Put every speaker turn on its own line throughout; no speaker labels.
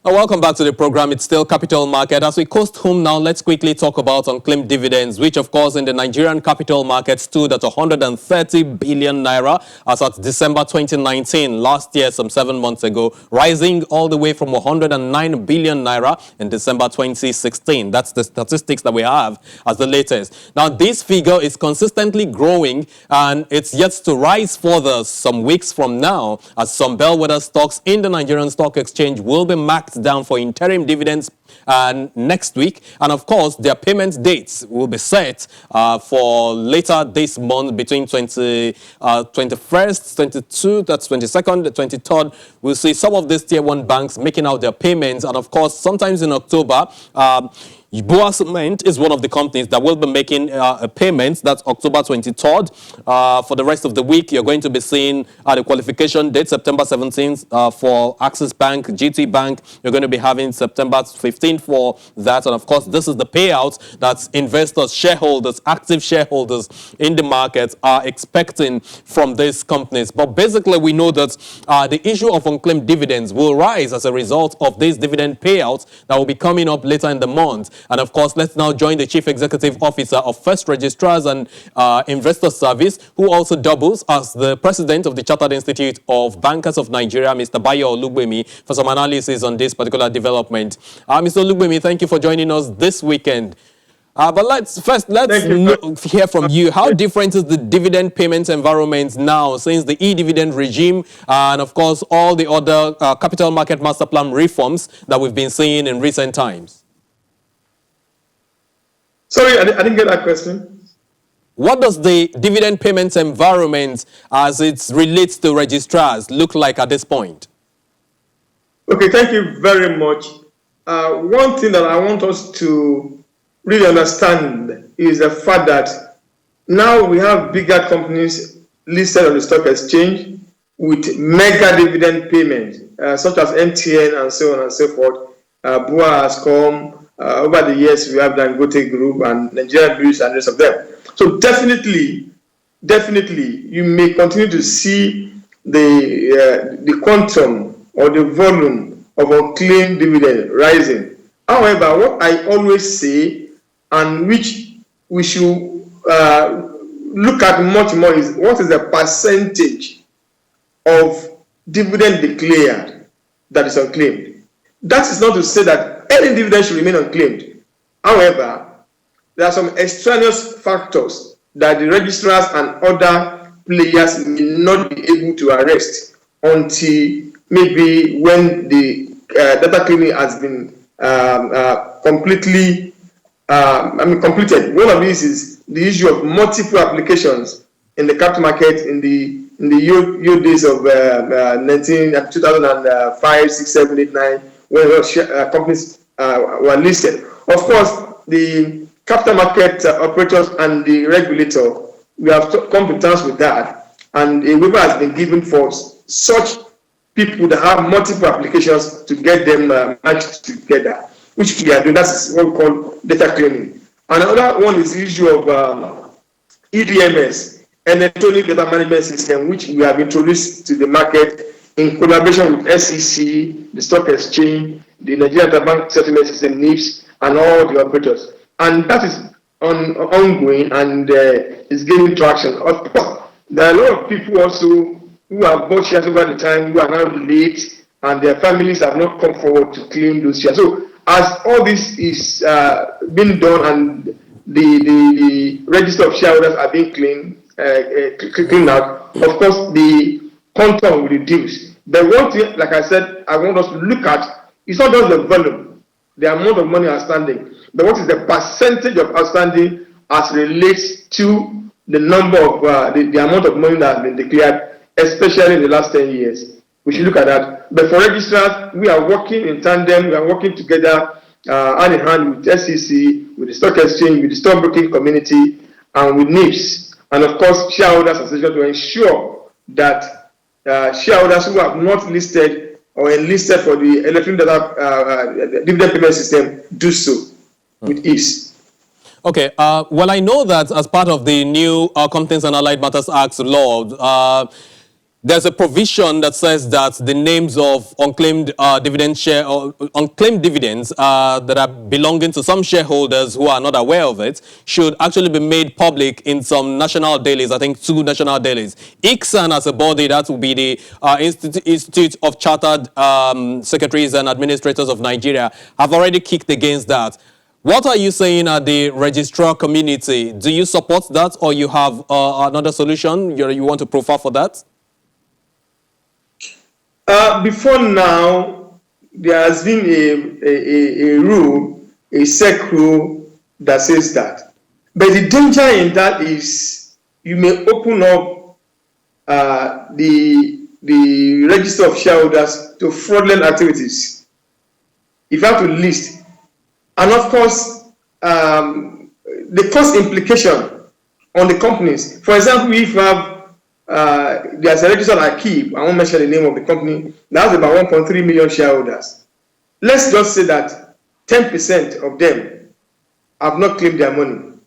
Welcome back to the program. It's still Capital Market. As we coast home now, let's quickly talk about unclaimed dividends, which of course in the Nigerian capital market stood at 130 billion naira as at December 2019, last year, some 7 months ago, rising all the way from 109 billion naira in December 2016. That's the statistics that we have as the latest. Now, this figure is consistently growing and it's yet to rise further some weeks from now as some bellwether stocks in the Nigerian Stock Exchange will be marked down for interim dividends next week, and of course their payment dates will be set for later this month between 21st, 22, that's 22nd, 23rd. We'll see some of these tier 1 banks making out their payments, and of course sometimes in October Boa Cement is one of the companies that will be making a payment. That's October 23rd. For the rest of the week, you're going to be seeing the qualification date, September 17th for Access Bank, GT Bank. You're going to be having September 15th for that. And of course, this is the payout that investors, shareholders, active shareholders in the market are expecting from these companies. But basically, we know that the issue of unclaimed dividends will rise as a result of these dividend payouts that will be coming up later in the month. And of course, let's now join the Chief Executive Officer of First Registrars and Investor Service, who also doubles as the President of the Chartered Institute of Bankers of Nigeria, Mr. Bayo Olugbenro, for some analysis on this particular development. Mr. Olugbenro, thank you for joining us this weekend. But let's hear from you. How different is the dividend payment environment now since the E-Dividend regime and, of course, all the other capital market master plan reforms that we've been seeing in recent times?
Sorry, I didn't get that question.
What does the dividend payments environment as it relates to registrars look like at this point?
Okay, thank you very much. One thing that I want us to really understand is the fact that now we have bigger companies listed on the stock exchange with mega dividend payments, such as MTN and so on and so forth. BUA has come. Over the years, we have Dangote Group and Nigeria Breweries and the rest of them. So definitely, you may continue to see the quantum or the volume of unclaimed dividend rising. However, what I always say, and which we should look at much more, is what is the percentage of dividend declared that is unclaimed. That is not to say that any dividend should remain unclaimed. However, there are some extraneous factors that the registrars and other players may not be able to arrest until maybe when the data cleaning has been completed. One of these is the issue of multiple applications in the capital market in the old days of 2005, 6, 7, 8, 9, when companies were listed. Of course, the capital market operators and the regulator, we have come to terms with that, and a waiver has been given for such people that have multiple applications to get them matched together, which we are doing. That's what we call data cleaning. Another one is the issue of EDMS, Electronic Data Management System, which we have introduced to the market in collaboration with SEC, the Stock Exchange, the Nigerian Interbank Settlement System, NIPS, and all the operators. And that is ongoing and is gaining traction. Of course, there are a lot of people also who have bought shares over the time who are now late and their families have not come forward to claim those shares. So as all this is being done and the register of shareholders are being cleaned out, of course, the quantum will reduce. But one thing, like I said, I want us to look at, it's not just the volume, the amount of money outstanding, but what is the percentage of outstanding as relates to the number of, the amount of money that has been declared, especially in the last 10 years. We should look at that. But for registrars, we are working in tandem, we are working together hand in hand with SEC, with the Stock Exchange, with the stockbroking community, and with NIPS, and of course, shareholders association to ensure that shareholders who have not listed or enlisted for the electronic data dividend payment system do so with ease.
Okay, well, I know that as part of the new Companies and Allied Matters Act law, There's a provision that says that the names of unclaimed dividend share or unclaimed dividends that are belonging to some shareholders who are not aware of it should actually be made public in some national dailies. I think 2 national dailies. ICSAN as a body, that will be the Institute of Chartered Secretaries and Administrators of Nigeria, have already kicked against that. What are you saying at the registrar community? Do you support that, or you have another solution you want to profile for that?
Before now, there has been a rule, a SEC rule that says that. But the danger in that is you may open up the register of shareholders to fraudulent activities. If you have to list, and of course, the cost implication on the companies. For example, if you have there's a register I keep, I won't mention the name of the company, that has about 1.3 million shareholders. Let's just say that 10% of them have not claimed their money.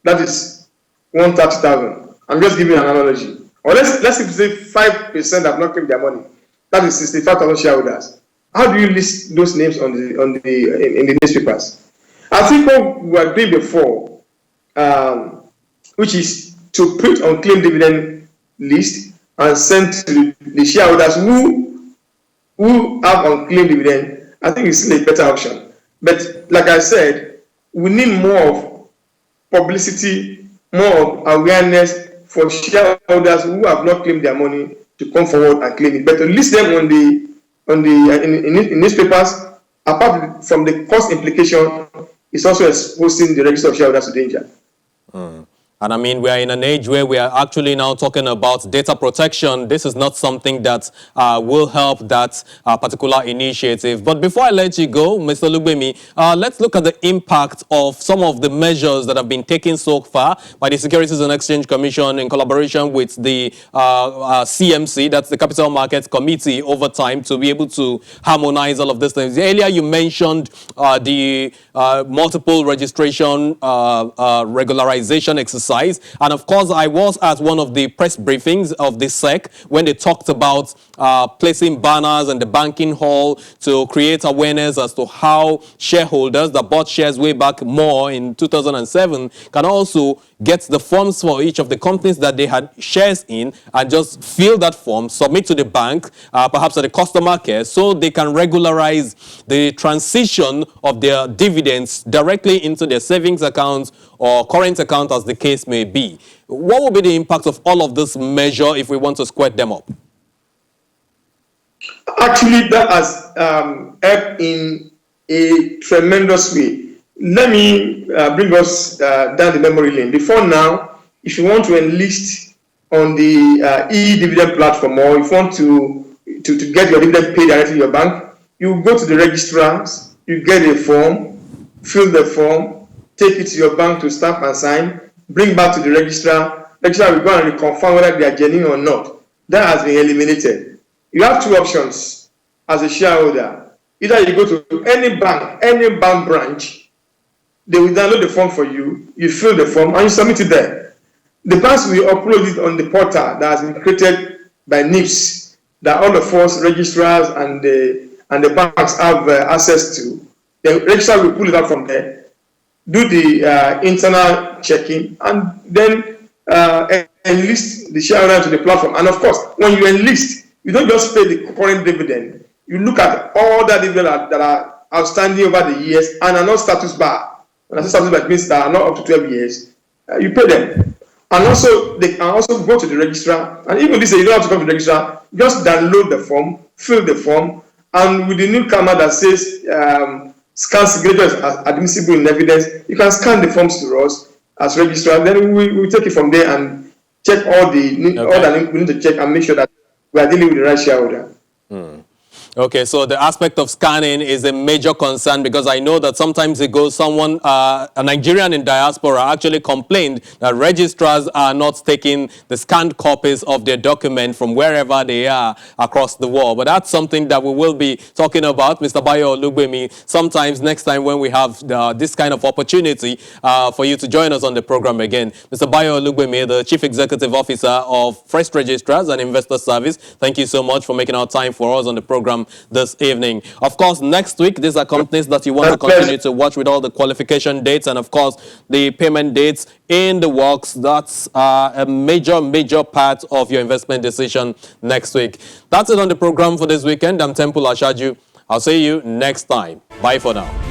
That is 130,000. I'm just giving an analogy. Or let's say 5% have not claimed their money. That is 65,000 shareholders. How do you list those names in the newspapers? I think what we were doing before, which is to print unclaimed dividend list and send to the shareholders who have unclaimed dividend, I think it's still a better option. But like I said, we need more of publicity, more of awareness for shareholders who have not claimed their money to come forward and claim it. But to list them in newspapers, apart from the cost implication, is also exposing the register of shareholders to danger.
And I mean, we are in an age where we are actually now talking about data protection. This is not something that will help that particular initiative. But before I let you go, Mr. Olugbenro, let's look at the impact of some of the measures that have been taken so far by the Securities and Exchange Commission in collaboration with the CMC, that's the Capital Markets Committee, over time to be able to harmonize all of these things. Earlier, you mentioned the multiple registration regularization exercise. And of course, I was at one of the press briefings of the SEC when they talked about placing banners in the banking hall to create awareness as to how shareholders that bought shares way back more in 2007 can also get the forms for each of the companies that they had shares in and just fill that form, submit to the bank, perhaps at the customer care, so they can regularize the transition of their dividends directly into their savings accounts or current account, as the case may be. What will be the impact of all of this measure if we want to square them up?
Actually, that has helped in a tremendous way. Let me bring us down the memory lane. Before now, if you want to enlist on the E-Dividend platform, or if you want to get your dividend paid directly to your bank, you go to the registrars, you get a form, fill the form, take it to your bank to stamp and sign, bring back to the registrar. Registrar will go and reconfirm whether they are genuine or not. That has been eliminated. You have 2 options as a shareholder. Either you go to any bank branch, they will download the form for you, you fill the form, and you submit it there. The banks will upload it on the portal that has been created by NIPS, that all of us registrars and the banks have access to. The registrar will pull it out from there, do the internal checking, and then enlist the shareholder to the platform. And of course, when you enlist, you don't just pay the current dividend. You look at all the dividends that are outstanding over the years and are not status bar. When I say status bar, it means that are not up to 12 years. You pay them. And also, they can also go to the registrar. And even this, you don't have to come to the registrar. Just download the form, fill the form, and with the new CAMA that says scan signatures as admissible in evidence, you can scan the forms to us as registrar. Then we take it from there and check all that we need to check and make sure that we are dealing with the right shareholder.
Okay, so the aspect of scanning is a major concern because I know that sometimes ago someone, a Nigerian in diaspora actually complained that registrars are not taking the scanned copies of their document from wherever they are across the world. But that's something that we will be talking about, Mr. Bayo Olugbenro, sometimes next time when we have this kind of opportunity for you to join us on the program again. Mr. Bayo Olugbenro, the Chief Executive Officer of First Registrars and Investor Service, thank you so much for making our time for us on the program this evening. Of course, next week, these are companies that you want to continue to watch with all the qualification dates and, of course, the payment dates in the works. That's a major part of your investment decision next week. That's it on the program for this weekend. I'm Temple Ashaju. I'll see you next time. Bye for now.